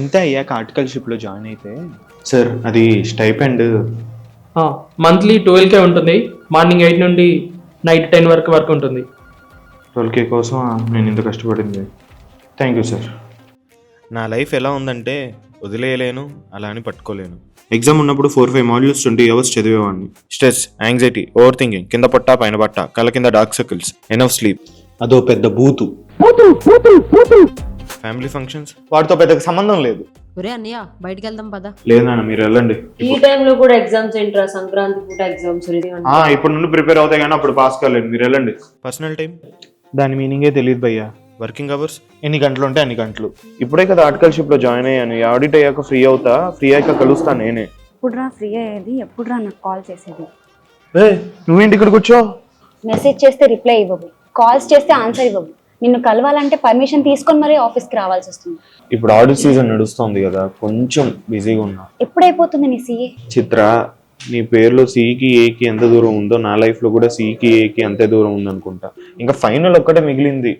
ఇంత అయ్యాక ఆర్టికల్షిప్లో జాయిన్ అయితే సార్ అది స్టైపెండ్ మంత్లీ 12K ఉంటుంది. మార్నింగ్ 8 నుండి నైట్ 10 వరకు ఉంటుంది. 12K కోసం నేను ఇంత కష్టపడింది. Thank you sir. నా లైఫ్ ఎలా ఉందంటే వదిలేయలేను, అలా అని పట్టుకోలేను. ఎగ్జామ్ ఉన్నప్పుడు 4-5 మాడ్యూల్స్ 20 అవర్స్ చదివేవాడిని. స్ట్రెస్, యాంగ్జైటీ, ఓవర్ థింకింగ్, కింద పొట్ట పైన బట్ట, కళ్ళ కింద డార్క్ సర్కిల్స్, ఎనఫ్ స్లీప్, అదో పెద్ద బూతు. ఫ్యామిలీ ఫంక్షన్స్ వాటితో పెద్దగా సంబంధం లేదు. ఒరే అన్నయ్య బయటికి వెళ్దాం పద. లేదు నాన్న మీరు వెళ్ళండి. ఈ టైంలో కూడా ఎగ్జామ్స్ ఏంట్రా? సంక్రాంతి పూట ఎగ్జామ్స్. ఇప్పుడు నుండి ప్రిపేర్ అవుతాయి కానీ అప్పుడు పాస్ కాలేదు. మీరు వెళ్ళండి. పర్సనల్ టైం దాని మీనింగే తెలియదు భయ్యా. వర్కింగ్ అవర్స్ ఎన్ని గంటలు ఉంటే అన్ని గంటలు. ఇప్పుడే కదా ఆర్టికల్షిప్లో జాయిన్ అయ్యాను. ఈ ఆడిట్ అయ్యాక ఫ్రీ అవుతా. ఫ్రీ అయ్యాక కలుస్తా నేనే. ఎప్పుడురా ఫ్రీ అయ్యేది? ఎప్పుడురా నాకు కాల్ చేసేది? నువ్వేంటి ఇక్కడ కూర్చో? మెసేజ్ చేస్తే రిప్లై ఇవ్వవు, కాల్స్ చేస్తే ఆన్సర్ ఇవ్వవు. నిన్ను కలవాలంటే పర్మిషన్ తీసుకొని మరీ ఆఫీస్కి రావాల్సి వస్తుంది. ఇప్పుడు ఆడిట్ సీజన్ నడుస్తుంది కదా, కొంచెం బిజీగా ఉన్నా. ఎప్పుడైపోతుంది నీ సీఏ? చిత్ర, నీ పేరులో సికి ఏకి ఎంత దూరం ఉందో నా లైఫ్ లో కూడా సికి ఏకి అంతే దూరం ఉందనుకుంటా. ఇంకా ఫైనల్ ఒక్కటే మిగిలింది.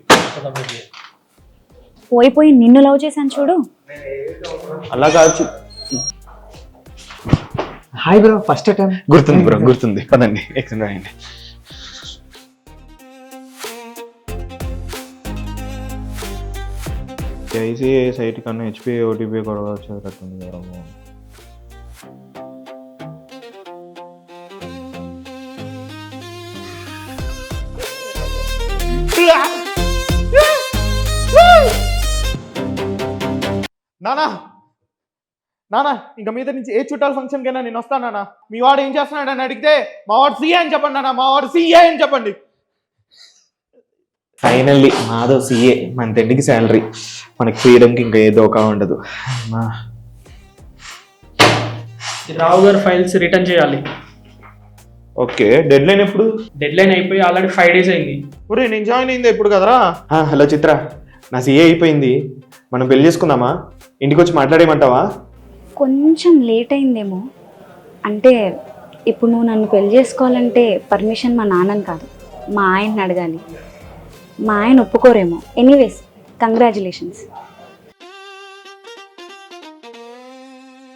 పోయి నిన్ను లవ్ చేశాను చూడు. అలా కాదు. Hi bro, first time. గుర్తుంది బ్రో, గుర్తుంది. పదండి ఎక్సెండ్ రాయండి. ఐసీఏ సైట్ కన్నా హెచ్పి ఓటీపీ కూడా వచ్చేటట్టుంది కదా. నానా నానా, ఇంకా మీద నుంచి ఏ చుట్టాల ఫంక్షన్ కైనా నేను వస్తాను నాన్న. మీ వాడు ఏం చేస్తున్నాడు అని అడిగితే మా వాడు సీఏ అని చెప్పండి నాన్న. మా వాడు సీఏ అని చెప్పండి. Finally Madhav CA. మన తిండికి శాలరీ, మనకి ఫ్రీడమ్కి ఇంకా ఏదో ఒక ఉండదు. రావు గారు ఫైల్స్ రిటర్న్ చేయాలి. ఓకే, డెడ్ లైన్ ఎప్పుడు? డెడ్ లైన్ అయిపోయి ఆల్రెడీ 5 days అయింది. ఒరే నేను జాయిన్ అయింది ఎప్పుడు కదరా? హలో చిత్ర, నా సీఏ అయిపోయింది. మనం పెళ్లి చేసుకుందామా? ఇంటికి వచ్చి మాట్లాడేయమంటావా? కొంచెం లేట్ అయిందేమో. అంటే ఇప్పుడు నువ్వు నన్ను పెళ్లి చేసుకోవాలంటే పర్మిషన్ మా నాన్నని కాదు, మా ఆయన్ని అడగాలి. మా ఆయన ఒప్పుకోరేమో. Anyways, congratulations.